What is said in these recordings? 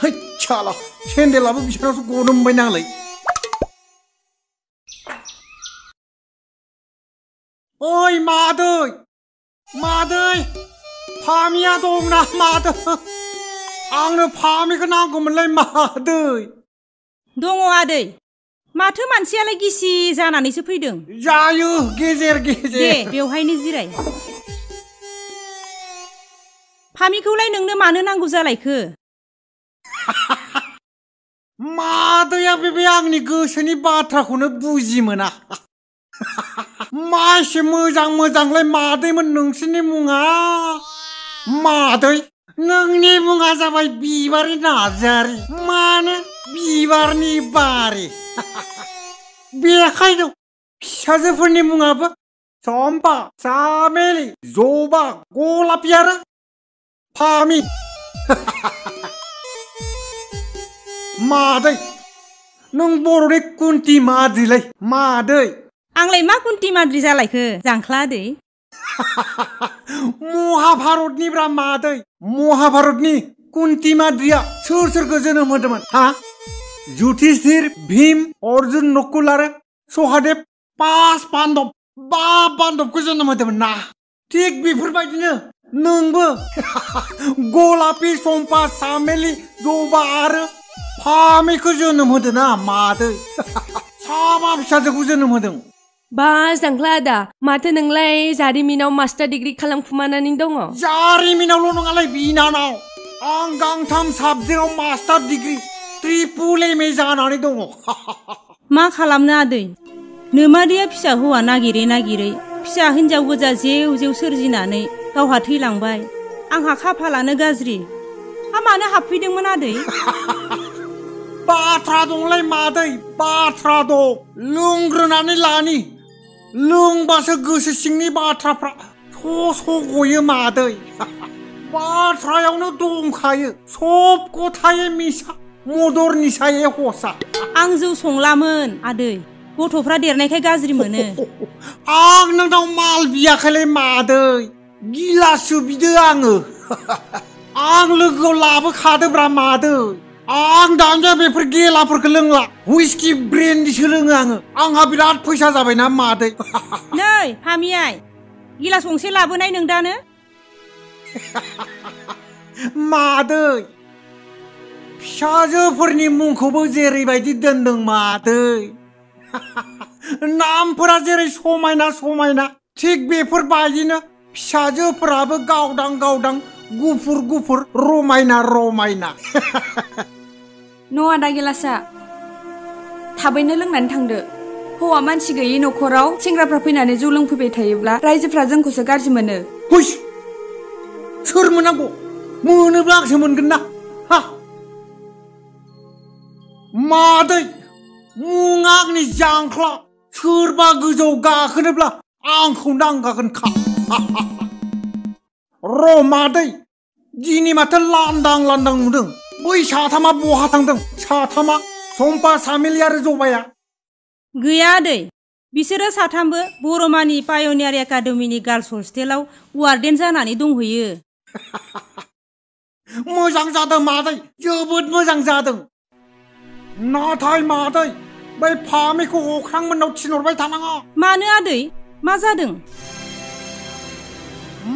है साला सेन्देलाबो बिसोरनावसो गनो मोनबाय नालाय ओइ मादै फामिया दंना मादै आंनो फामिखौ नांगौमोनलाय मादै दङ आदै माथो मानसियालाय गिसि जानानैसो फैदों जायो गेजेर दे बेवहायनो जिराय फामिखौलाय नोंनो मानो नांगौ जालायखो मादैया बे आंनि गोसोनि बाथ्राखौनो बुजि मोना मा एसे मोजांलाय मादैमोन नोंसोरनि मुङा मादै नोंनि मुङा जाबाय बिबारि नार्जारि मानो बिबारनि बारि बेखायनो फिसाजोफोरनि मुङाबो चम्पा चामेलि जबा गलापि आरो फामि मादै नों बर'नि कुन्ति माद्रिलै मादै आंलाय मा कुन्ति माद्रि जालायखो जांख्ला आदै महाभारतनि ब्रा मादै महाभारतनि कुन्ति माद्रिया सोरखौ जोनोम होदोंमोन हा युधिष्ठिर भीम अर्जुन नकुल आरो सहदेव 5 पान्डबखौ जोनोम होदोंमोन ना थिग बेफोरबायदिनो नोंबो गलापि चम्पा चामेलि जबा आरो फामिखौ जोनोम होदों ना मादै साबा फिसाजोखौ जोनोम होदों बा जांख्ला आदा माथो नोंलाय जारिमिनाव मास्टार डिग्री खालामखुमानानै दङ जारिमिनावल' नङालाय बिनानाव आं गांथाम साबजेक्टआव master degree triple M A जानानै दङ मा खालामनो आदै नोमादैया फिसा हौवा नागिरै फिसा हिनजाव गोजा जेव सोरजिनानै गावहा थैलांबाय आंहा खाफालानो गाज्रि मानो हाबफैदोंमोन आदै बाथ्रा दंलाय मादै बाथ्रा दं लोंग्रोनानै लानि लोंबासो गोसो सिंनि बाथ्राफ्रा स' गयो मादै बाथ्रायावनो दंखायो सब गथायै मिसा मदर निसायै हसा आं जौ संलामोन आदै गथ'फ्रा देरनायखाय गाज्रि मोनो आं नोंनाव माल बियाखैलै मादै गिलाससो बिदो आङो आं लोगोआव लाबोखादोब्रा मादै आं दानिया बेफोर गेलाफोरखौ लोंला हुइस्कि ब्रेन्डिसो लोङो आंहा बिराद फैसा जाबायना मादै नै फामियाय गिलास गंसे लाबोनाय नोंदानो मादै फिसाजोफोरनि मुंखौबो जेरैबायदि दोनदों मादै नामफोरा जेरै समायना थिग बेफोरबायदिनो फिसाजोफोराबो गावदां गुफुर रमायना न' आदा गिलासा थाबैनो लोंनानै थांदो हौवा मानसि गैयि न'खराव सेंग्राफ्रा फैनानै जौ लोंफैबाय थायोब्ला रायजोफ्रा जोंखौसो गाज्रि मोनो हुइस सोर मोनांगौ मोनोब्ला आंसो मोनगोन ना हा मादै मुङा आंनि जांख्ला सोरबा गोजौ गाखोनोब्ला आंखौ नांगागोनखा र' मादै दिनै माथो लांदां नुदों बै साथामा बहा थांदों साथामा चम्पा चामेलि आरो जबाया गैया आदै बिसोरो साथामबो बरमानि पायनियार एकाडेमिनि गार्लस हस्टेलाव वार्डेन जानानै दंहैयो मोजां जादों मादै जोबोद मोजां जादों नाथाय मादै बै फामिखौ अख्रांमोननाव थिनहरबाय थानाङा मानो आदै मा जादों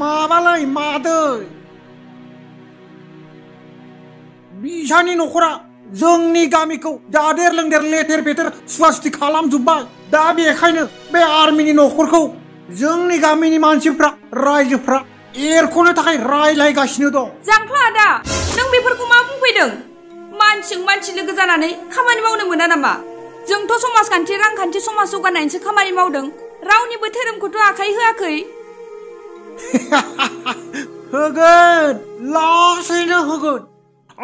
माबालै मादै बिसानि न'खरा जोंनि गामिखौ जादेर लोंदेर लेथेर फेथेर सुवास्ति खालामजोब्बाय दा बेखायनो बे आर्मिनि न'खरखौ जोंनि गामिनि मानसिफ्रा रायजोफ्रा एरख'नो थाखाय रायलायगासिनो दं जांख्ला आदा नों बेफोरखौ मा बुंफैदों मानसि लोगो जानानै खामानि मावनो मोना नामा जोंथ' समाजखान्थि रांखान्थि समाज जौगानायनिसो खामानि मावदों रावनिबो धोरोमखौथ' आखाइ होआखै होगोन लासैनो होगोन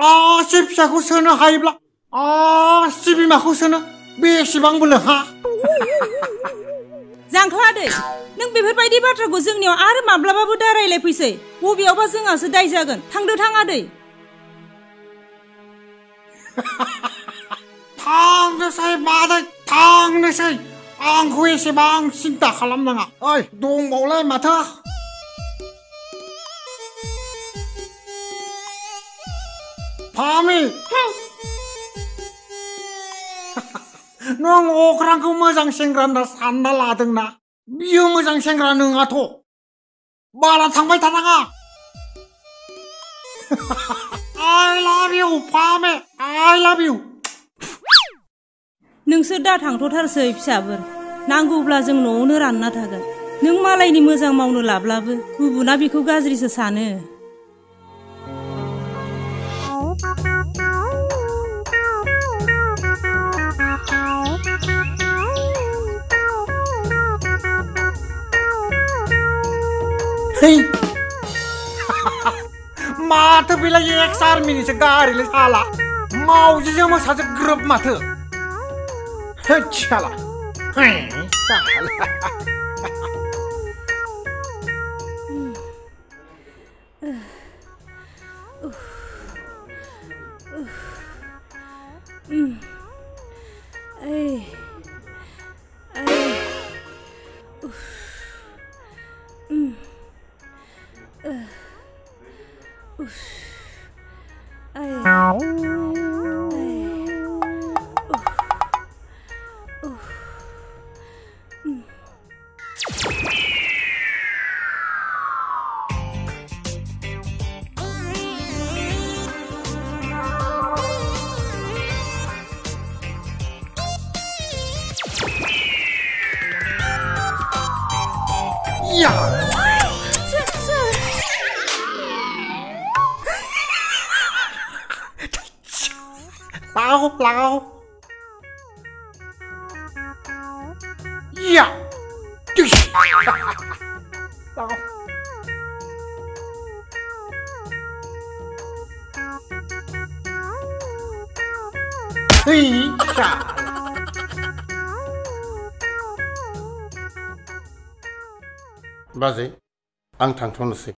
आसि फिसाखौ सोनो हायोब्ला आसि बिमाखौ सोनो बेसेबां बोलो हा जांख्ला आदै नों बेफोरबायदि बाथ्राखौ जोंनियाव आरो माब्लाबाबो दा रायलायफैसै बबेयावबा जोंहासो दाय जागोन थांदो थां आदै थांनोसै मादै थांनोसै आंखौ एसेबां सिन्था खालामनाङा ओइ दंबावलाय माथो फामि नों अख्रांखौ मोजां सेंग्रा होनना सानना लादोंना बियो मोजां सेंग्रा नङाथ' बारा थांबाय थानाङा I love you Phame I love you नोंसोर दा थांथ'थारसै फिसाफोर नांगौब्ला जों न'आवनो रानना थागोन नों मालायनि मोजां मावनो लाब्लाबो गुबुना बेखौ गाज्रिसो सानो Hey माथो बेलाय एक्स आर्मिनिसो गारिलै साला मावजिजों मोसाजों ग्रोब माथो साला Ya. Lau. Ya. Lau. बाजै आं थांथ'नोसै